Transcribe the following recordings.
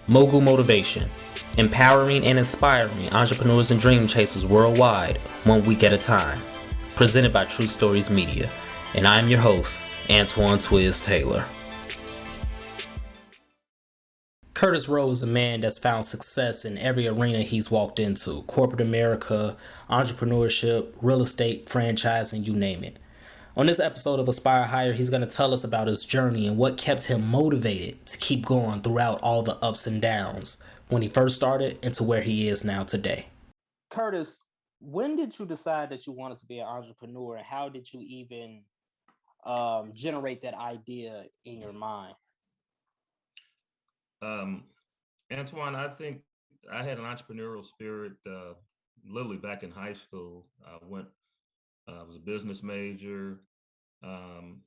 Mogul Motivation, empowering and inspiring entrepreneurs and dream chasers worldwide, 1 week at a time. Presented by True Stories Media. And I'm your host, Antoine Twiz Taylor. Curtis Rowe is a man that's found success in every arena he's walked into: corporate America, entrepreneurship, real estate, franchising, you name it. On this episode of Aspire Higher, he's going to tell us about his journey and what kept him motivated to keep going throughout all the ups and downs when he first started and to where he is now today. Curtis, when did you decide that you wanted to be an entrepreneur, and how did you even generate that idea in your mind? Antoine, I think I had an entrepreneurial spirit literally back in high school. I was a business major, um,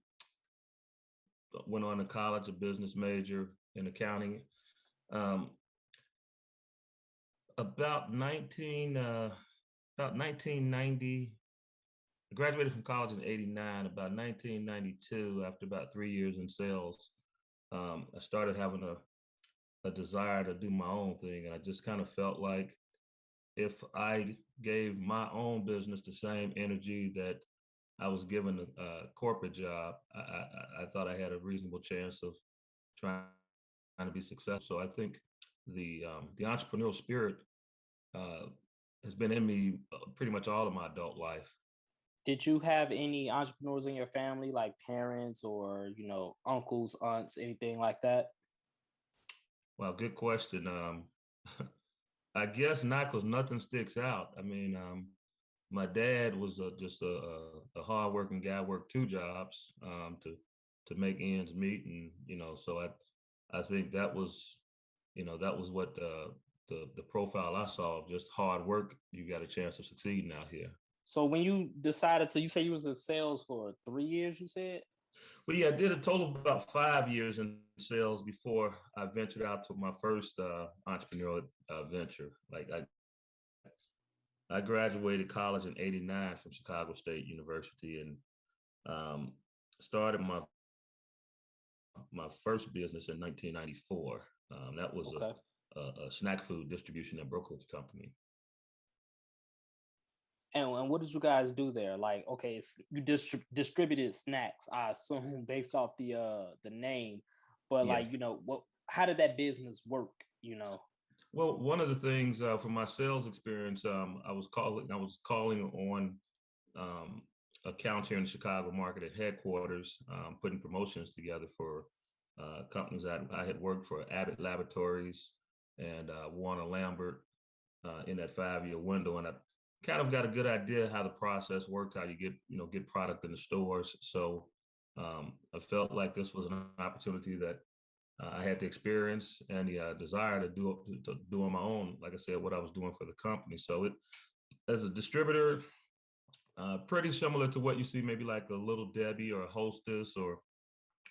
went on to college, a business major in accounting. Um, about 1990, I graduated from college in '89. About 1992, after about 3 years in sales, I started having a desire to do my own thing. And I just kind of felt like if I gave my own business the same energy that I was given a corporate job, I thought I had a reasonable chance of trying to be successful. So I think the entrepreneurial spirit uh, has been in me pretty much all of my adult life. Did you have any entrepreneurs in your family, like parents or, uncles, aunts, anything like that? Well, good question. I guess not, because nothing sticks out. I mean, my dad was just a hardworking guy, worked two jobs to make ends meet, and so I think that was what the profile I saw: just hard work. You got a chance of succeeding out here. So when you decided to, you say you was in sales for 3 years, you said? Well, yeah, I did a total of about 5 years in sales before I ventured out to my first entrepreneurial venture. I graduated college in '89 from Chicago State University, and um, started my first business in 1994. That was Okay. a snack food distribution and brokerage company. And what did you guys do there? Like, okay, you distributed snacks, I assume, based off the name. But Yeah. like, what? How did that business work? You know. Well, one of the things from my sales experience, I was calling on um, accounts here in the Chicago market at headquarters, putting promotions together for companies that I had worked for: Abbott Laboratories and Warner Lambert, in that 5 year window. And I kind of got a good idea how the process worked, how you get product in the stores. So I felt like this was an opportunity that I had the experience and the desire to do on my own. Like I said, what I was doing for the company. So it, as a distributor, pretty similar to what you see maybe like a Little Debbie or a Hostess, or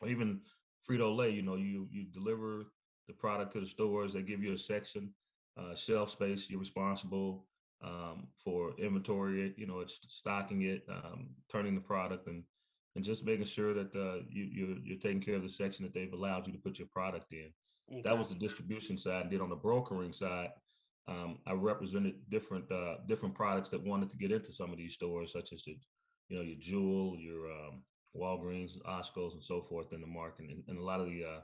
even Frito Lay. You deliver the product to the stores. They give you a section, shelf space. You're responsible for inventory. It's stocking it, turning the product, and just making sure that you're taking care of the section that they've allowed you to put your product in. That was Okay. the distribution side. And then on the brokering side, I represented different products that wanted to get into some of these stores, such as your Jewel, your Walgreens, Oscos, and so forth in the market, and a lot of the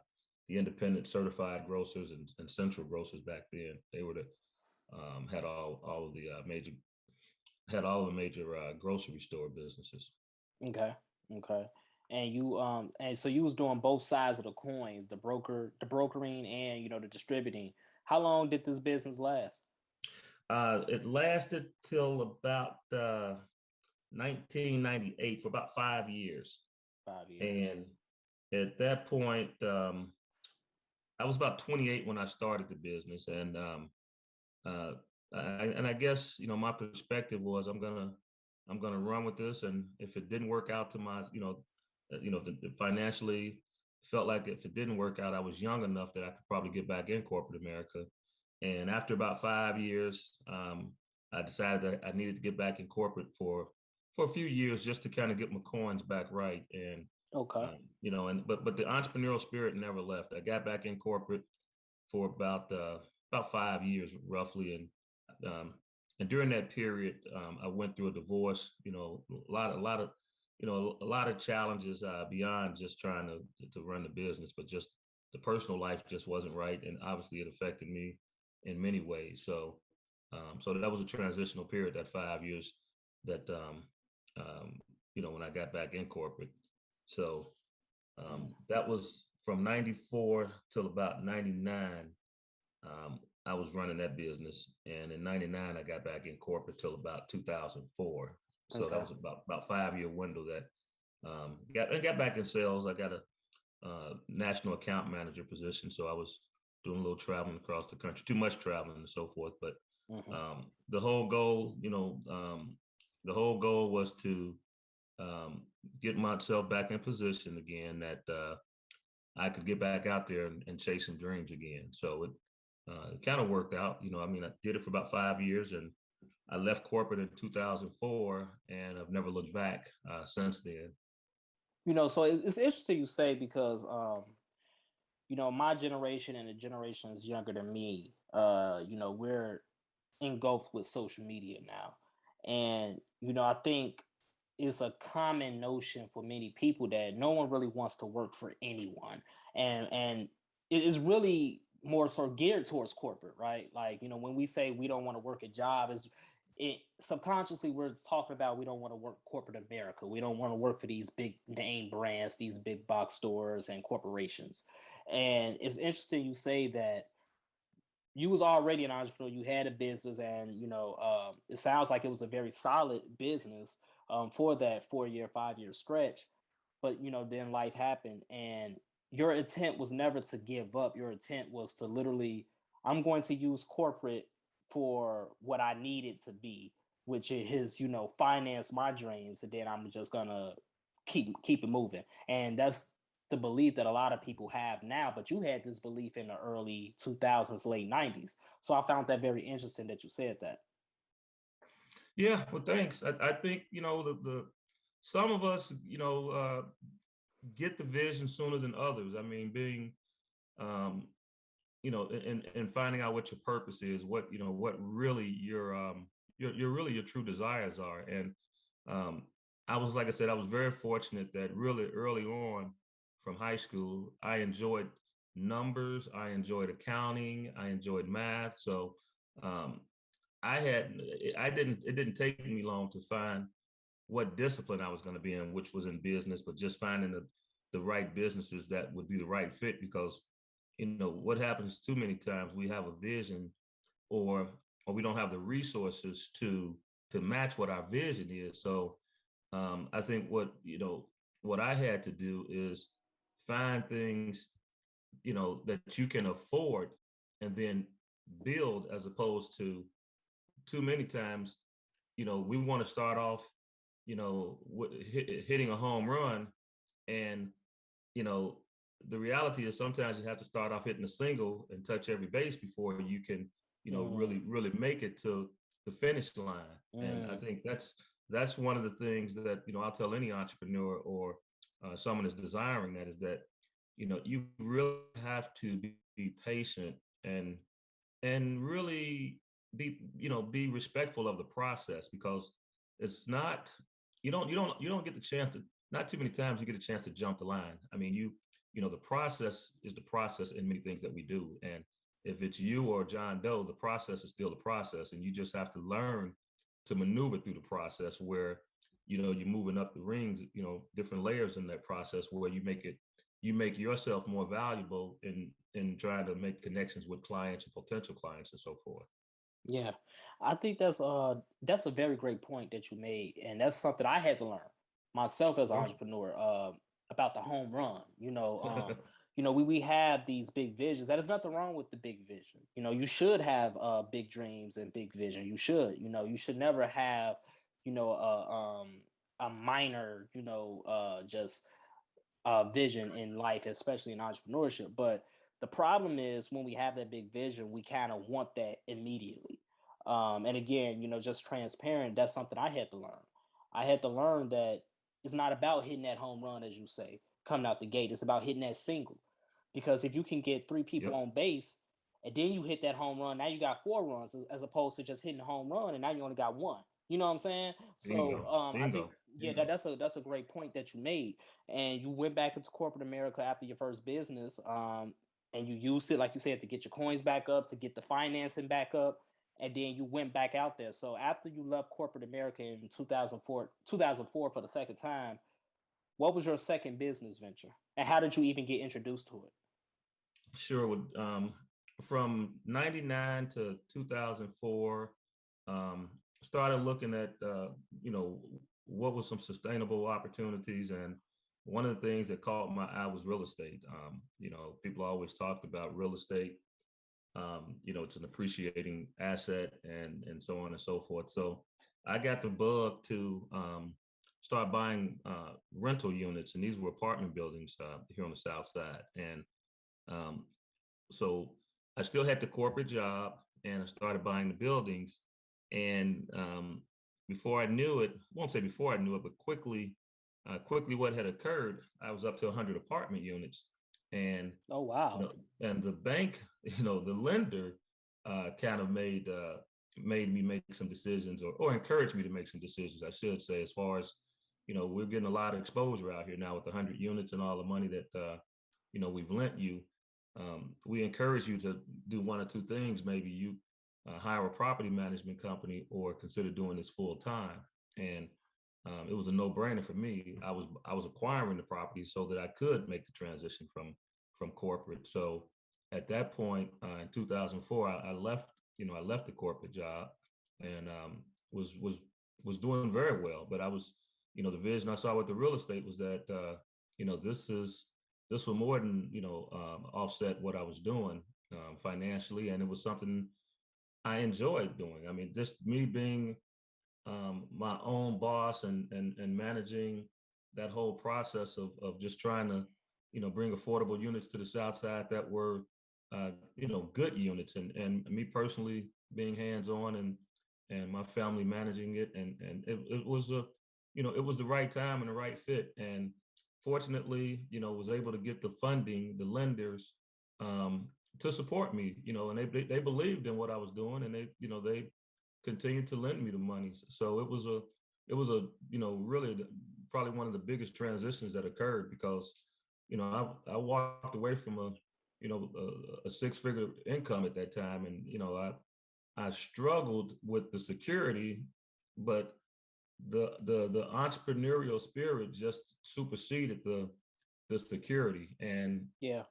independent certified grocers and central grocers back then. They were the had all of the major had all of the major grocery store businesses. Okay. Okay. And so you was doing both sides of the coins, the brokering and the distributing. How long did this business last? It lasted till about 1998, for about 5 years. 5 years. And at that point, I was about 28 when I started the business, and uh, I guess my perspective was I'm gonna run with this, and if it didn't work out to my financially, felt like if it didn't work out, I was young enough that I could probably get back in corporate America. And after about 5 years, I decided that I needed to get back in corporate for a few years, just to kind of get my coins back right. And Okay. but the entrepreneurial spirit never left. I got back in corporate, for about 5 years roughly, um, and during that period, I went through a divorce. A lot of challenges beyond just trying to run the business, but just the personal life just wasn't right, and obviously it affected me in many ways. So that was a transitional period, that 5 years that when I got back in corporate. So that was from '94 till about '99. I was running that business, and in '99 I got back in corporate till about 2004. So that Okay. was about 5 year window that got back in sales. I got a national account manager position, so I was doing a little traveling across the country, too much traveling and so forth. But Hmm. the whole goal, the whole goal was to um, get myself back in position again, that I could get back out there and chase some dreams again. So it kind of worked out. I mean, I did it for about 5 years, and I left corporate in 2004, and I've never looked back since then. So it's interesting you say because my generation and the generations younger than me, we're engulfed with social media now. And, I think it's a common notion for many people that no one really wants to work for anyone. And it is really more so geared towards corporate, right? Like, when we say we don't want to work a job, is it subconsciously we're talking about we don't want to work corporate America. We don't want to work for these big name brands, these big box stores and corporations. And it's interesting you say that you was already an entrepreneur, you had a business, and it sounds like it was a very solid business for that 4 year 5 year stretch. But then life happened, and your intent was never to give up. Your intent was to literally, I'm going to use corporate for what I need it to be, which is finance my dreams, and then I'm just gonna keep it moving. And that's the belief that a lot of people have now, but you had this belief in the early 2000s, late 90s. So I found that very interesting that you said that. Yeah, well, thanks. I think the some of us get the vision sooner than others. I mean, being um, and finding out what your purpose is, what really your really your true desires are. And um, I was, like I said, I was very fortunate that really early on from high school, I enjoyed numbers, I enjoyed accounting, I enjoyed math. So um, it didn't take me long to find what discipline I was going to be in, which was in business, but just finding the right businesses that would be the right fit. Because what happens too many times, we have a vision, or we don't have the resources to match what our vision is. So I think what I had to do is find things that you can afford, and then build, as opposed to too many times we want to start off hitting a home run. And you know the reality is sometimes you have to start off hitting a single and touch every base before you can Mm, really make it to the finish line. And I mm, think that's one of the things that I'll tell any entrepreneur, or someone is desiring that, is that you really have to be patient, and really be respectful of the process. Because it's not you don't get the chance to, not too many times you get a chance to jump the line. I mean, the process is the process in many things that we do. And if it's you or John Doe, the process is still the process, and you just have to learn to maneuver through the process, where you're moving up the rings, different layers in that process, where you make yourself more valuable in trying to make connections with clients and potential clients and so forth. yeah, I think that's a very great point that you made, and that's something I had to learn myself as an Oh. entrepreneur about the home run. We have these big visions. There's nothing wrong with the big vision. You should have big dreams and big vision. You should never have a minor just vision in life, especially in entrepreneurship. But the problem is when we have that big vision, we kind of want that immediately. And again, just transparent, that's something I had to learn. I had to learn that it's not about hitting that home run, as you say, coming out the gate. It's about hitting that single. Because if you can get three people Yep. on base, and then you hit that home run. Now you got 4 runs as opposed to just hitting the home run, and now you only got one. You know what I'm saying? So Bingo, I think, bingo, yeah, bingo. that's a great point that you made. And you went back into corporate America after your first business, and you used it, like you said, to get your coins back up, to get the financing back up, and then you went back out there. So after you left corporate America in 2004 for the second time, what was your second business venture, and how did you even get introduced to it? Sure. From 99 to 2004, um, started looking at, you know, what was some sustainable opportunities. And one of the things that caught my eye was real estate. People always talked about real estate. It's an appreciating asset and so on and so forth. So I got the bug to start buying rental units, and these were apartment buildings here on the South Side. And um, so I still had the corporate job, and I started buying the buildings. And before I knew it, I won't say before I knew it, but quickly what had occurred, I was up to 100 apartment units. And Oh you wow. know, and the bank, the lender, kind of made me make some decisions, or encouraged me to make some decisions, I should say, as far as, we're getting a lot of exposure out here now with 100 units and all the money that we've lent you. We encourage you to do one or two things. Maybe you hire a property management company or consider doing this full time. And it was a no-brainer for me. I was acquiring the property so that I could make the transition from corporate. So at that point, in 2004, I left. I left the corporate job, and was doing very well. But I was, the vision I saw with the real estate was that you know this is this will more than offset what I was doing financially, and it was something I enjoyed doing. I mean, just me being my own boss, and managing that whole process of just trying to bring affordable units to the South Side that were good units, and me personally being hands on, and my family managing it, and it was it was the right time and the right fit. And fortunately, was able to get the funding, the lenders, um, to support me, and they believed in what I was doing, and they continued to lend me the money. So it was a really probably one of the biggest transitions that occurred, because I walked away from a six-figure income at that time, and I struggled with the security, but the entrepreneurial spirit just superseded the security. And Yeah.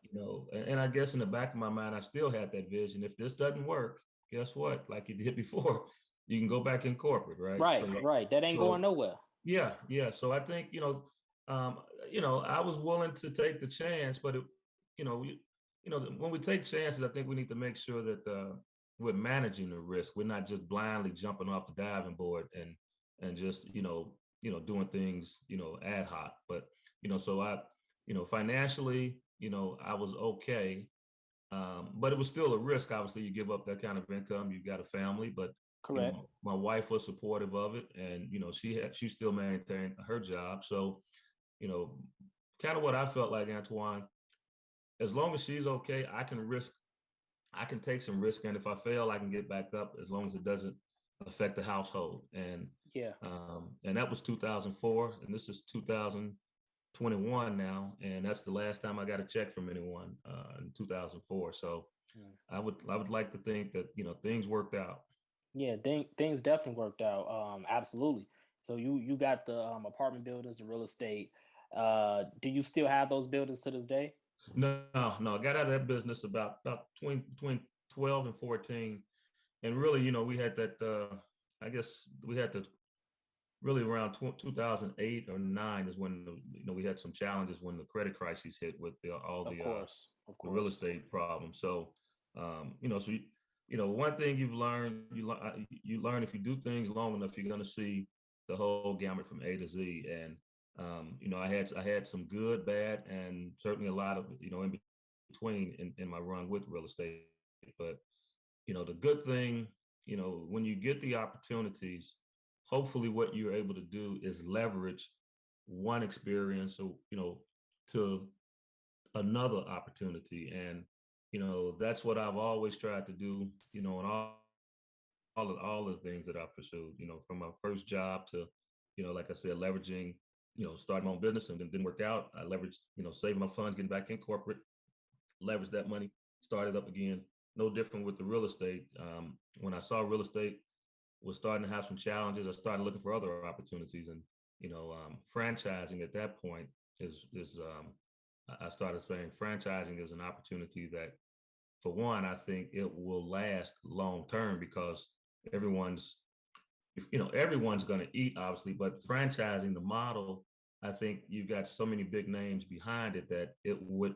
and I guess in the back of my mind, I still had that vision. If this doesn't work, guess what? Like you did before, you can go back in corporate, right? Right, right. That ain't going So nowhere. yeah, yeah. So I think um, I was willing to take the chance, but we, when we take chances, I think we need to make sure that we're managing the risk. We're not just blindly jumping off the diving board and just doing things ad hoc. But so I financially I was okay, but it was still a risk. Obviously, you give up that kind of income, you've got a family, but Correct. my wife was supportive of it, and she still maintained her job. So you know, kind of what I felt like, Antoine, as long as she's okay, I can take some risk, and if I fail, I can get back up, as long as it doesn't affect the household. Yeah. And that was 2004, and this is 2021 now, and that's the last time I got a check from anyone in 2004. So Mm. I would like to think that things worked out. Yeah, things definitely worked out. Absolutely. So you got the apartment buildings, the real estate. Do you still have those buildings to this day? No, no, I got out of that business about between 12 and 14, and really, we had that. I guess we had to really around 2008 or nine is when we had some challenges when the credit crisis hit with all Of course, of the real course. estate problems. So so one thing you've learned, you learn, if you do things long enough, you're going to see the whole gamut from A to Z. And I had some good, bad, and certainly a lot of in between in my run with real estate. But the good thing, when you get the opportunities, hopefully what you're able to do is leverage one experience, or to another opportunity. And That's what I've always tried to do, in all the things that I pursued, from my first job to, like I said, leveraging, starting my own business and then didn't work out. I leveraged, saving my funds, getting back in corporate, leveraged that money, started up again. No different with the real estate. When I saw real estate was starting to have some challenges, I started looking for other opportunities, and franchising at that point is I started saying franchising is an opportunity that, for one, I think it will last long term because everyone's everyone's going to eat, obviously, but franchising the model, I think you've got so many big names behind it that it would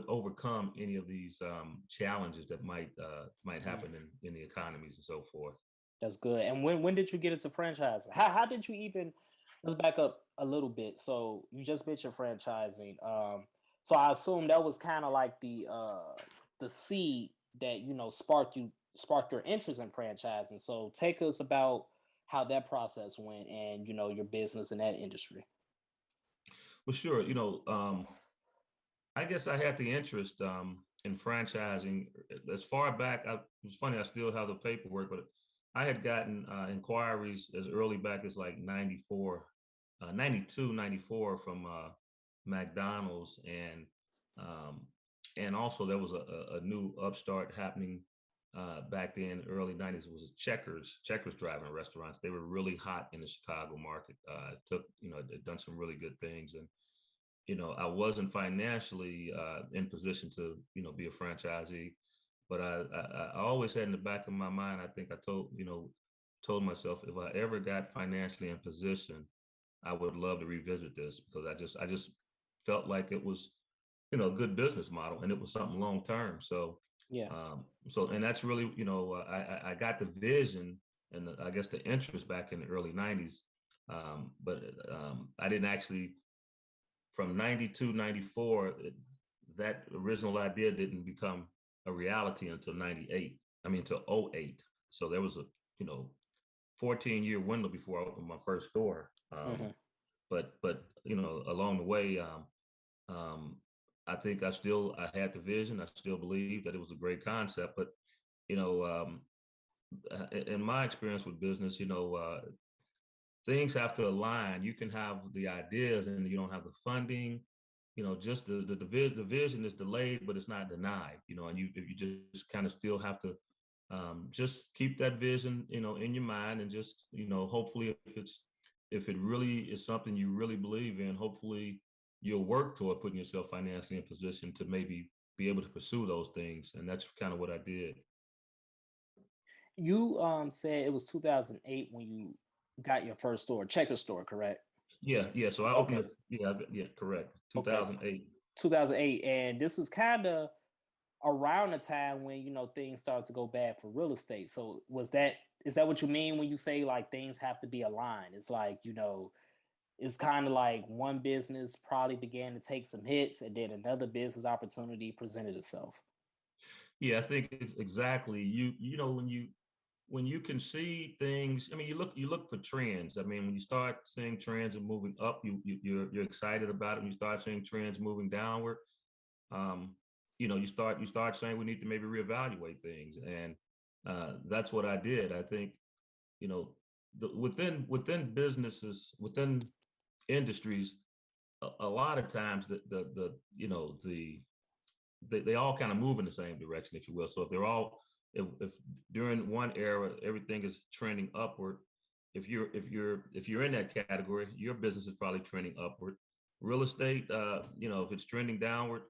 overcome any of these challenges that might Mm, happen in the economies and so forth. that's good. And when did you get into franchising? How did you even? Let's back up a little bit. So you just mentioned franchising. So I assume that was kind of like the seed that sparked your interest in franchising. So take us about how that process went and your business in that industry. Well, sure. I guess I had the interest in franchising as far back. It's funny, I still have the paperwork, but I had gotten inquiries as early back as like 94, 92, 94 from McDonald's, um, and also there was a new upstart happening back then, early 90s. It was Checkers driving restaurants. They were really hot in the Chicago market. They'd done some really good things, and I wasn't financially in position to, be a franchisee, but I always had in the back of my mind, I think I told myself if I ever got financially in position, I would love to revisit this because I just felt like it was, a good business model and it was something long term. Yeah. And that's really, I got the vision and I guess the interest back in the early 90s. But I didn't actually from 92, 94, that original idea didn't become a reality until 98. I mean, until '08. So there was a, you know, 14-year window before I opened my first store. Hmm. But along the way, um, I think I had the vision. I still believe that it was a great concept. But you know, in my experience with business, things have to align. You can have the ideas and you don't have the funding. Just the vision is delayed, but it's not denied. And you just kind of still have to just keep that vision, in your mind, and just hopefully if it really is something you really believe in, hopefully you'll work toward putting yourself financially in position to maybe be able to pursue those things. And that's kind of what I did. You said it was 2008 when you got your first store, Checker store, correct? Yeah, yeah. So I opened Okay. it. Yeah, yeah, correct. Okay. 2008. 2008, and this is kind of around the time when things started to go bad for real estate. So is that what you mean when you say like things have to be aligned? It's like, it's kind of like one business probably began to take some hits and then another business opportunity presented itself. Yeah, I think it's exactly when you can see things. I mean, you look for trends. I mean, when you start seeing trends and moving up, you're excited about it. When you start seeing trends moving downward, um, you start saying we need to maybe reevaluate things, and that's what I did. I think you know within businesses, within industries, a lot of times the they all kind of move in the same direction, if you will. So if during one era everything is trending upward, if you're in that category, your business is probably trending upward. Real estate, if it's trending downward,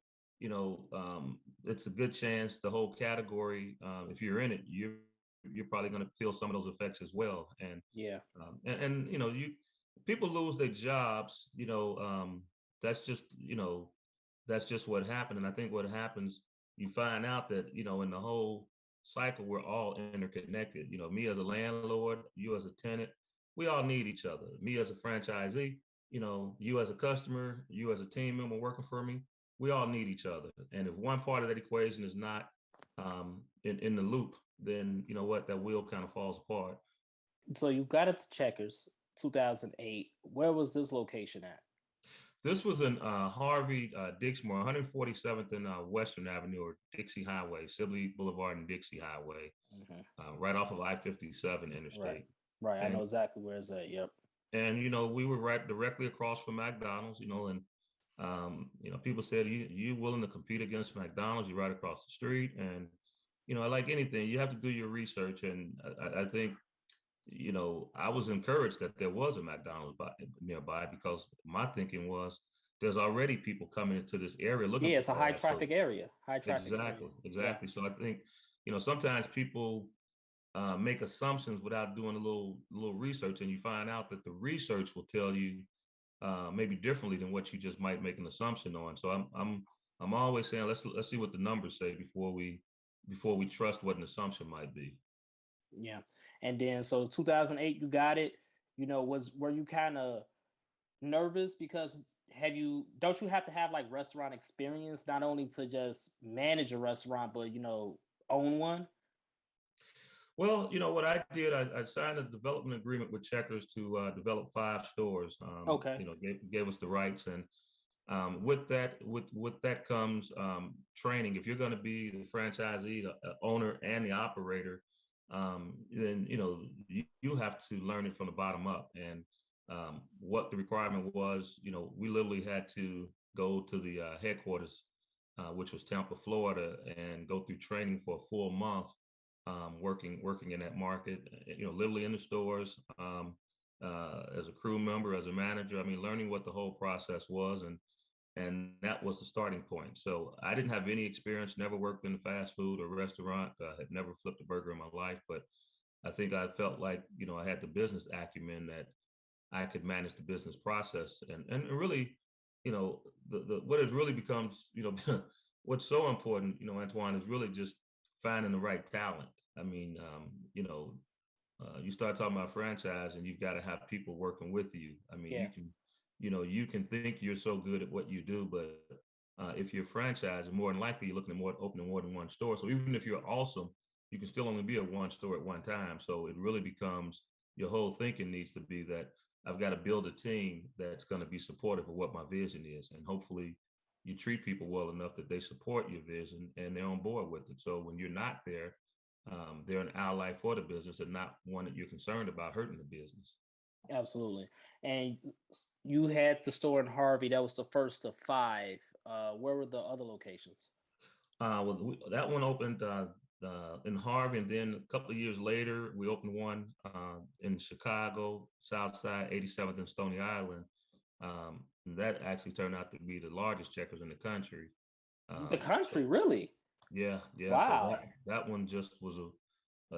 it's a good chance the whole category, if you're in it, you're probably going to feel some of those effects as well. Yeah. And you people lose their jobs. That's just that's just what happened. And I think what happens, you find out that, in the whole cycle, we're all interconnected. Me as a landlord, you as a tenant, we all need each other. Me as a franchisee, you as a customer, you as a team member working for me, we all need each other. And if one part of that equation is not in the loop, then you know what, that wheel kind of falls apart. So you got it to Checkers 2008. Where was this location at? This was in Harvey, Dixmoor, 147th and Western Avenue, or Dixie Highway, Sibley Boulevard and Dixie Highway, Hmm. right off of I-57 Right. interstate. Right. I know And exactly where it's at. Yep. we were right directly across from McDonald's, and people said, you willing to compete against McDonald's? You're right across the street. And, like anything, you have to do your research. And I think, I was encouraged that there was a McDonald's nearby, because my thinking was there's already people coming into this area looking Yeah, for it's a high fast food. traffic area. High traffic area. Exactly, Yeah. exactly. So I think, sometimes people make assumptions without doing a little research, and you find out that the research will tell you maybe differently than what you just might make an assumption on. So I'm always saying let's see what the numbers say before we trust what an assumption might be. Yeah. And then so 2008 you got it. Were you kind of nervous because have you don't you have to have like restaurant experience not only to just manage a restaurant but own one? Well, what I did, I signed a development agreement with Checkers to develop 5 stores. Okay. Gave us the rights, and with that comes training. If you're going to be the franchisee, the owner, and the operator, then you have to learn it from the bottom up. And what the requirement was, we literally had to go to the headquarters, which was Tampa, Florida, and go through training for a full month, working in that market. Literally in the stores, as a crew member, as a manager. I mean, learning what the whole process was, and that was the starting point. So I didn't have any experience, never worked in a fast food or restaurant, had never flipped a burger in my life, but I think I felt like, I had the business acumen that I could manage the business process. And really, the what it really becomes, what's so important, Antoine, is really just finding the right talent. I mean, you start talking about franchise, and you've got to have people working with you. I mean, Yeah, you can think you're so good at what you do, but if you're franchising, more than likely you're looking at opening more than one store. So even if you're awesome, you can still only be at one store at one time. So it really becomes, your whole thinking needs to be that I've got to build a team that's going to be supportive of what my vision is, and hopefully you treat people well enough that they support your vision and they're on board with it. So when you're not there, they're an ally for the business and not one that you're concerned about hurting the business. absolutely. And you had the store in Harvey. That was the first of five. Where were the other locations? Well, that one opened in Harvey, and then a couple of years later, we opened one in Chicago, South Side, 87th and Stony Island. And that actually turned out to be the largest Checkers in the country. The So country, really? yeah, yeah. So Wow. that one just was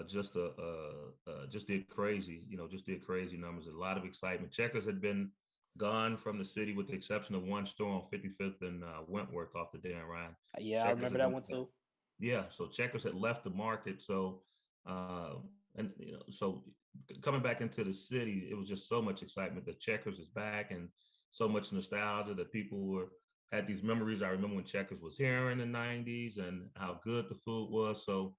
just did crazy. Just did crazy numbers. A lot of excitement. Checkers had been gone from the city, with the exception of one store on 55th and Wentworth off the Dan Ryan. Yeah, I Checkers remember had that been one too. Yeah, so Checkers had left the market. So and so coming back into the city, it was just so much excitement that Checkers is back, and so much nostalgia that people had these memories. I remember when Checkers was here in the 90s and how good the food was. So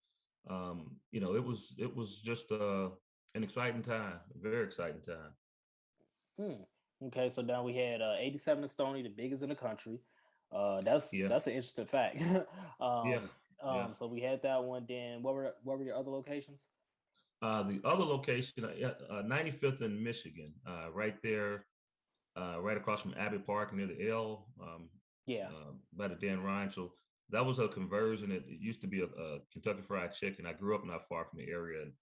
it was just an exciting time, a very exciting time. Hmm. Okay, so now we had 87 and Stony, the biggest in the country. That's Yeah, that's an interesting fact. yeah, yeah. So we had that one. Then what were your other locations? The other location, 95th in Michigan, right there, right across from Abbey Park near the L, Yeah. by the Dan Ryan. So that was a conversion. It used to be a Kentucky Fried Chicken. I grew up not far from the area. And,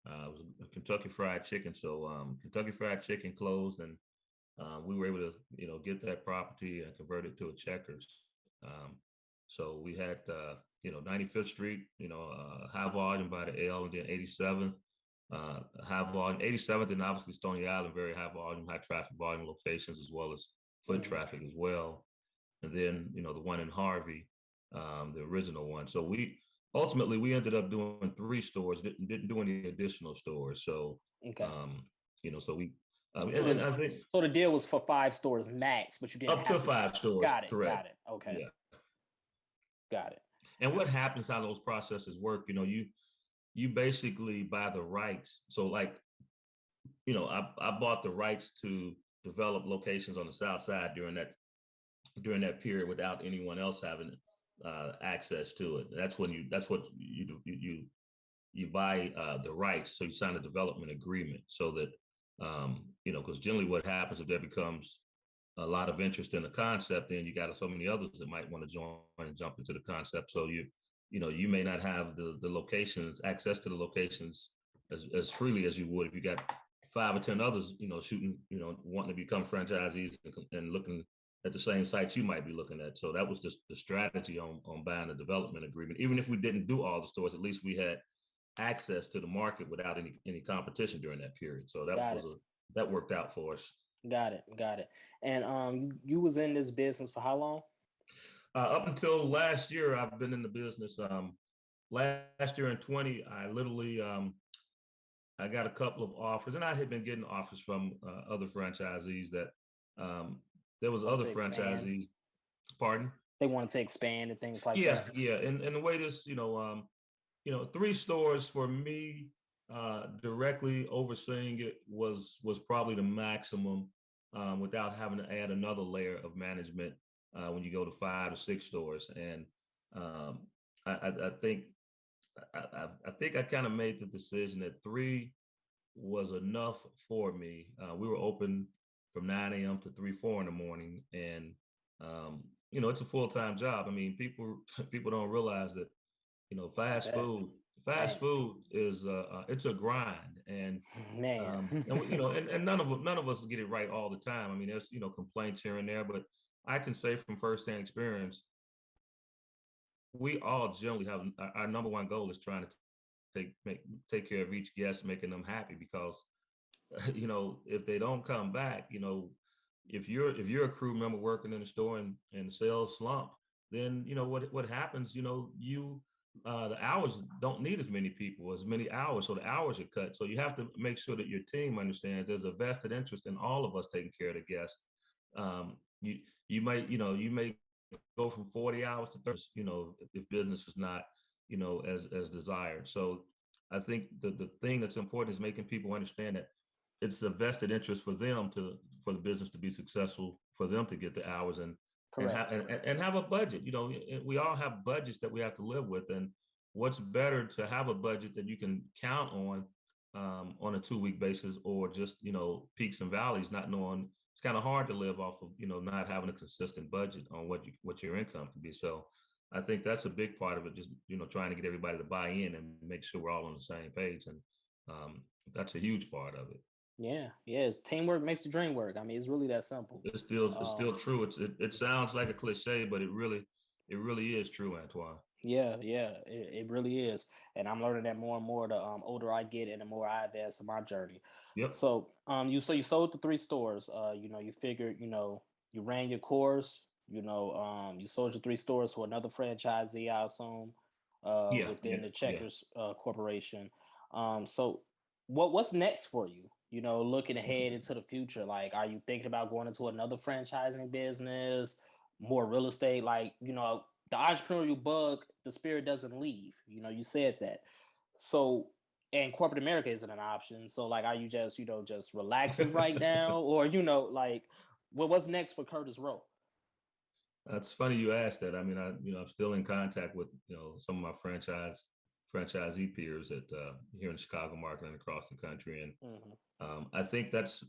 it was a Kentucky Fried Chicken. So Kentucky Fried Chicken closed, and we were able to, get that property and convert it to a Checkers. Um, so we had, 95th Street, high volume by the L, and then 87th, high volume, 87th, and obviously Stony Island, very high volume, high traffic volume locations, as well as foot Mhm. traffic as well. And then, the one in Harvey, the original one. So we ended up doing 3 stores, didn't do any additional stores. So, Okay. um, so we, So and this I think so the deal was for 5 stores max, but you didn't up to have to. 5 stores, Got it. correct. Got it. Okay. Yeah. Got it. And what happens, how those processes work, you basically buy the rights. So like, I bought the rights to develop locations on the South Side during that during that period without anyone else having access to it. That's what you do. You buy the rights, so you sign a development agreement so that because generally what happens if there becomes a lot of interest in the concept, then you got so many others that might want to join and jump into the concept. So you may not have the locations access to the locations as freely as you would if you got 5 or 10 others, shooting, wanting to become franchisees and looking at the same sites you might be looking at. So that was just the strategy on buying a development agreement. Even if we didn't do all the stores, at least we had access to the market without any competition during that period. So Got it. that worked out for us. Got it. Got it. And you was in this business for how long? Up until last year, I've been in the business. Last year in 20, I literally I got a couple of offers, and I had been getting offers from other franchisees that there was other franchisees. Pardon? They wanted to expand and things like Yeah, that. yeah, and the way this, 3 stores for me, directly overseeing it was probably the maximum, without having to add another layer of management when you go to 5 or 6 stores. And um, I think I think I kind of made the decision that 3 was enough for me. We were open from 9 a.m. to 3, 4 in the morning, and it's a full-time job. I mean, people don't realize that fast food. Fast food is it's a grind, and Man. and none of us get it right all the time. I mean, there's complaints here and there, but I can say from firsthand experience, we all generally have our number one goal is trying to take care of each guest, making them happy. Because if they don't come back, if you're a crew member working in the store and the sales slump, then what happens. The hours don't need as many hours, so the hours are cut. So you have to make sure that your team understands there's a vested interest in all of us taking care of the guests. Um, you you may go from 40 hours to 30, if business is not, as desired. So I think the thing that's important is making people understand that it's a vested interest for them for the business to be successful, for them to get the hours Correct. and have a budget. We all have budgets that we have to live with, and what's better to have a budget that you can count on a 2-week basis, or just peaks and valleys, not knowing. It's kind of hard to live off of not having a consistent budget on what your income can be. So I think that's a big part of it, just trying to get everybody to buy in and make sure we're all on the same page, and that's a huge part of it. Yeah. Yeah. It's teamwork makes the dream work. I mean, it's really that simple. It's still true. It sounds like a cliche, but it really is true, Antoine. Yeah, yeah, it really is, and I'm learning that more and more the older I get and the more I advance in my journey. Yep. So you sold the 3 stores. You figured, you ran your course. You sold your 3 stores to another franchisee, I assume, Yeah. within Yeah. the Yeah. Checkers Corporation. So what's next for you? Looking ahead into the future, like, are you thinking about going into another franchising business, more real estate? Like, the entrepreneurial bug, the spirit doesn't leave. You said that. So, and corporate America isn't an option. So, like, are you just, just relaxing right now, or like, what's next for Curtis Rowe? It's funny you asked that. I mean, I'm still in contact with some of my franchisee peers at here in the Chicago market and across the country, and Hmm. I think that's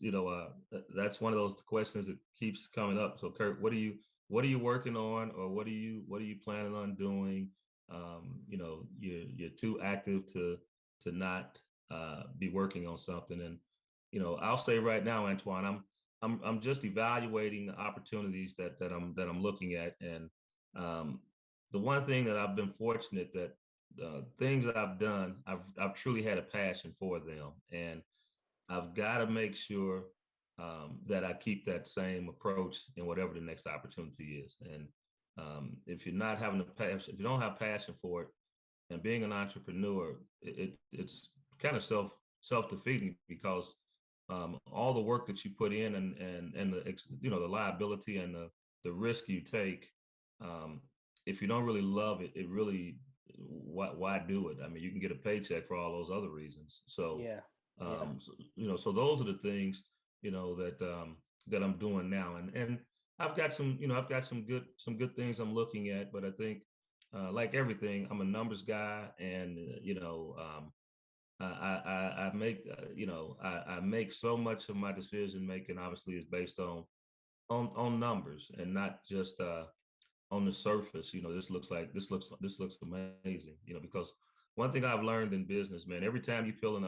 one of those questions that keeps coming up. So, Kurt, what are you working on, or what are you planning on doing? You're too active to not be working on something, and I'll say right now, Antoine, I'm just evaluating the opportunities that I'm looking at. And um, the one thing that I've been fortunate that the things that I've done, I've truly had a passion for them, and I've got to make sure that I keep that same approach in whatever the next opportunity is. And if you're not having a passion, if you don't have passion for it, and being an entrepreneur, it's kind of self-defeating, because all the work that you put in, and the liability and the risk you take, um, if you don't really love it, it really, why do it? I mean, you can get a paycheck for all those other reasons. So Yeah, yeah. so those are the things that I'm doing now, and I've got some good things I'm looking at, but I think, like everything, I'm a numbers guy, and I make I make so much of my decision making obviously is based on numbers and not just on the surface. This looks amazing. Because one thing I've learned in business, man, every time you peel an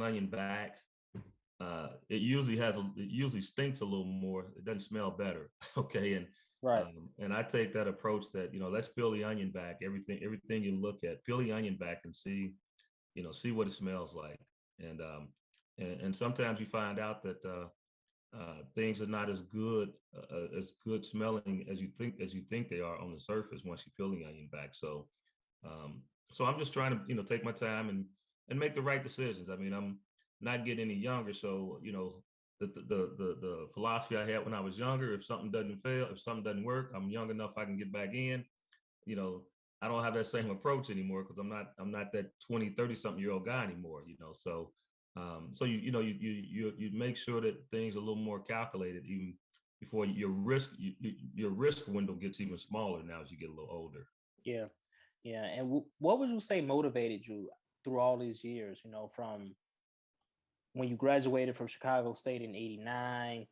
onion back, it usually stinks a little more. It doesn't smell better. Okay, Right. and I take that approach that let's peel the onion back. Everything you look at, peel the onion back and see what it smells like. And and sometimes you find out that things are not as good smelling as you think they are on the surface once you peel the onion back. Um, so I'm just trying to take my time and make the right decisions. I mean, I'm not getting any younger, so the philosophy I had when I was younger: if something doesn't fail, if something doesn't work, I'm young enough I can get back in. You know, I don't have that same approach anymore because I'm not that 20, 30 something year old guy anymore. So you make sure that things are a little more calculated even before your risk window gets even smaller now as you get a little older. Yeah. Yeah. And what would you say motivated you through all these years, from when you graduated from Chicago State in '89,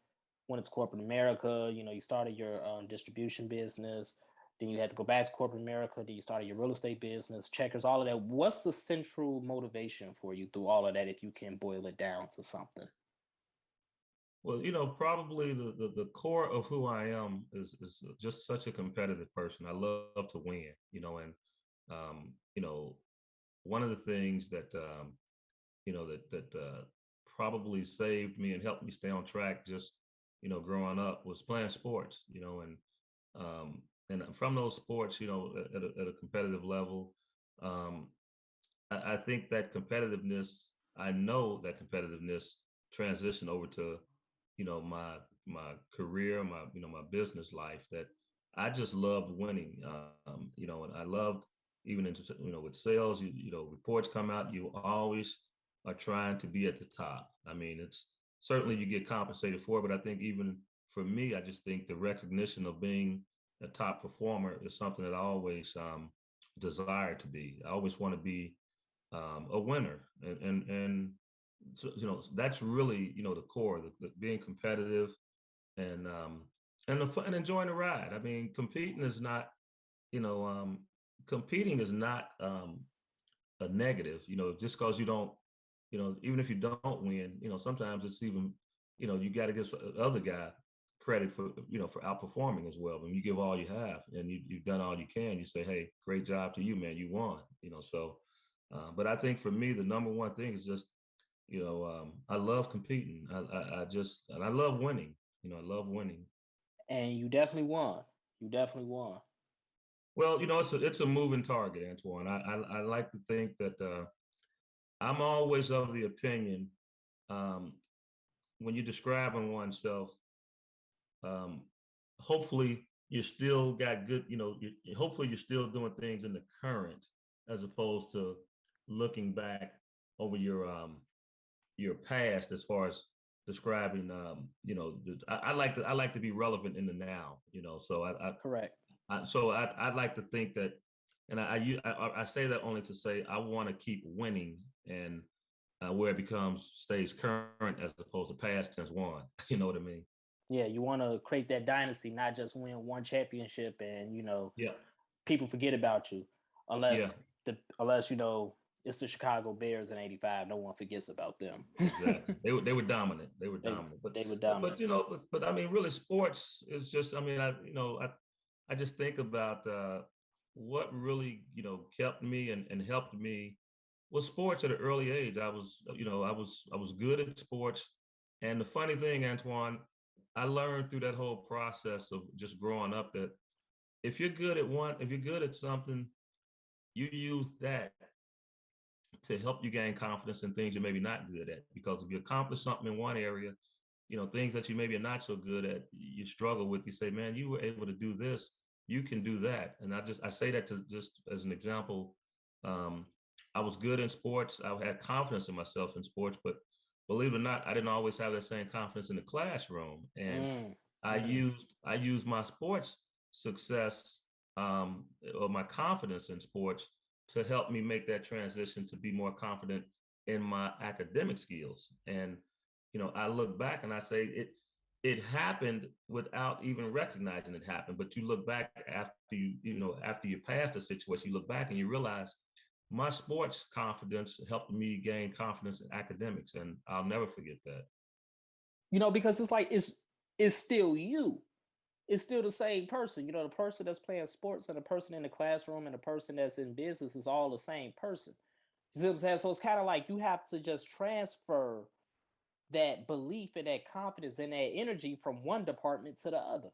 when it's corporate America, you started your distribution business, then you had to go back to corporate America, then you started your real estate business, checkers, all of that. What's the central motivation for you through all of that, if you can boil it down to something? Well, probably the core of who I am is just such a competitive person. I love to win, and um, you know, one of the things that that probably saved me and helped me stay on track just growing up was playing sports, um, and from those sports, at a competitive level, um, I think that competitiveness, I know that competitiveness transitioned over to, my career, my business life, that I just loved winning. And I loved even into, with sales, reports come out, you always are trying to be at the top. I mean, it's certainly you get compensated for it, but I think even for me, I just think the recognition of being a top performer is something that I always desire to be. I always want to be a winner, and so, that's really the core, the being competitive and and the fun and enjoying the ride. I mean, you know um, competing is not a negative. Just because you don't, even if you don't win, sometimes it's even, you got to give the other guy credit for for outperforming as well. When you give all you have and you've done all you can, you say, hey, great job to you, man, you won. So but I think for me, the number one thing is just, I love competing. I just, and I love winning. I love winning. And you definitely won. You definitely won. Well, it's a moving target, Antoine. I like to think that I'm always of the opinion, um, when you're describing oneself, um, hopefully you still got good, hopefully you're still doing things in the current as opposed to looking back over your past as far as describing, I like to be relevant in the now, so Correct. I'd like to think that, and I say that only to say I want to keep winning, and where it becomes stays current as opposed to past tense one. You know what I mean? Yeah, you want to create that dynasty, not just win one championship and Yeah, people forget about you, yeah, unless it's the Chicago Bears in '85. No one forgets about them. exactly. They were dominant. They were they dominant. they were But dominant. I mean, really, sports is just. I mean, I just think about what really kept me and helped me was sports at an early age. I was good at sports, and the funny thing, Antoine, I learned through that whole process of just growing up that if you're good at something, you use that to help you gain confidence in things you're maybe not good at. Because if you accomplish something in one area, things that you maybe are not so good at, you struggle with, you say, man, you were able to do this, you can do that. And I say that to just as an example. Um, I was good in sports. I had confidence in myself in sports, but believe it or not, I didn't always have that same confidence in the classroom. And Mm. I used my sports success, or my confidence in sports to help me make that transition to be more confident in my academic skills. And I look back and I say it happened without even recognizing it happened. But you look back after after you pass the situation, you look back and you realize my sports confidence helped me gain confidence in academics, and I'll never forget that. Because it's like it's still you. It's still the same person. The person that's playing sports and the person in the classroom and the person that's in business is all the same person. You see what I'm saying? So it's kind of like you have to just transfer that belief and that confidence and that energy from one department to the other.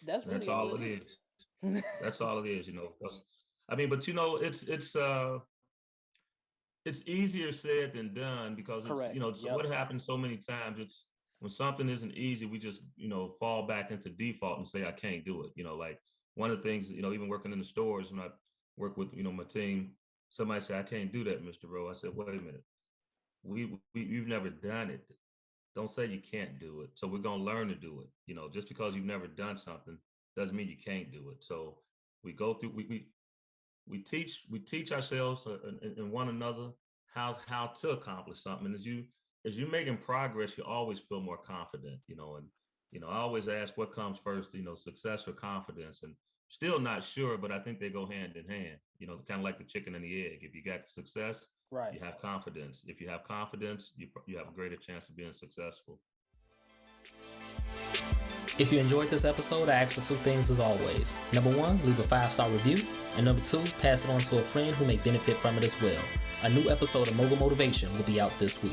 That's really all it is. That's all it is. I mean, but it's easier said than done, because Correct. Yep. What happens so many times, it's when something isn't easy, we just fall back into default and say I can't do it. Like one of the things, even working in the stores, when I work with my team, somebody say I can't do that, Mr. Rowe. I said, wait a minute, you've never done it. Don't say you can't do it. So we're gonna learn to do it. Just because you've never done something doesn't mean you can't do it. So we go through we teach ourselves and one another how to accomplish something. And as you making progress, you always feel more confident. And I always ask what comes first, success or confidence, and still not sure, but I think they go hand in hand. Kind of like the chicken and the egg. If you got success, right, you have confidence. If you have confidence, you have a greater chance of being successful. If you enjoyed this episode, I ask for two things as always. Number one, leave a 5-star review. And number two, pass it on to a friend who may benefit from it as well. A new episode of Mogul Motivation will be out this week.